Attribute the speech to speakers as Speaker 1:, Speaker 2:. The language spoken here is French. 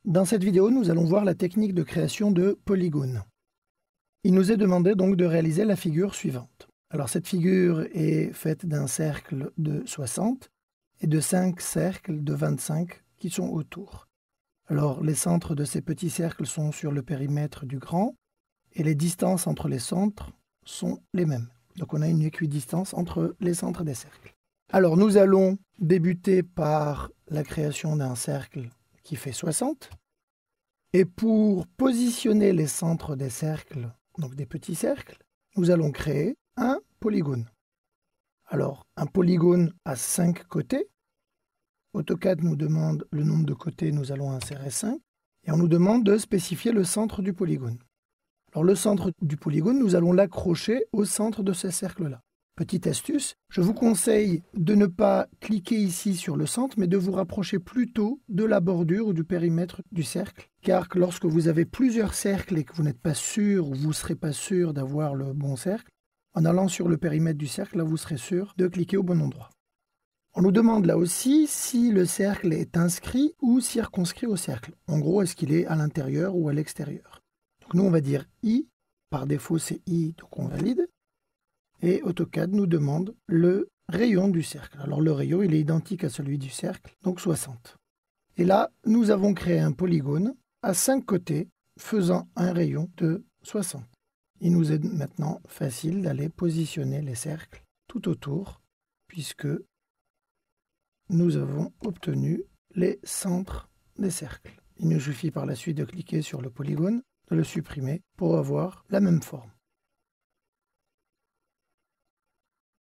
Speaker 1: Dans cette vidéo, nous allons voir la technique de création de polygones. Il nous est demandé donc de réaliser la figure suivante. Alors cette figure est faite d'un cercle de 60 et de 5 cercles de 25 qui sont autour. Alors les centres de ces petits cercles sont sur le périmètre du grand et les distances entre les centres sont les mêmes. Donc on a une équidistance entre les centres des cercles. Alors nous allons débuter par la création d'un cercle qui fait 60. Et pour positionner les centres des cercles, donc des petits cercles, nous allons créer un polygone. Alors, un polygone a 5 côtés. AutoCAD nous demande le nombre de côtés, nous allons insérer 5. Et on nous demande de spécifier le centre du polygone. Alors, le centre du polygone, nous allons l'accrocher au centre de ce cercle-là. Petite astuce, je vous conseille de ne pas cliquer ici sur le centre, mais de vous rapprocher plutôt de la bordure ou du périmètre du cercle. Car lorsque vous avez plusieurs cercles et que vous n'êtes pas sûr ou vous ne serez pas sûr d'avoir le bon cercle, en allant sur le périmètre du cercle, là vous serez sûr de cliquer au bon endroit. On nous demande là aussi si le cercle est inscrit ou circonscrit au cercle. En gros, est-ce qu'il est à l'intérieur ou à l'extérieur? Donc nous, on va dire I. Par défaut, c'est I, donc on valide. Et AutoCAD nous demande le rayon du cercle. Alors le rayon, il est identique à celui du cercle, donc 60. Et là, nous avons créé un polygone à 5 côtés, faisant un rayon de 60. Il nous est maintenant facile d'aller positionner les cercles tout autour, puisque nous avons obtenu les centres des cercles. Il nous suffit par la suite de cliquer sur le polygone, de le supprimer pour avoir la même forme.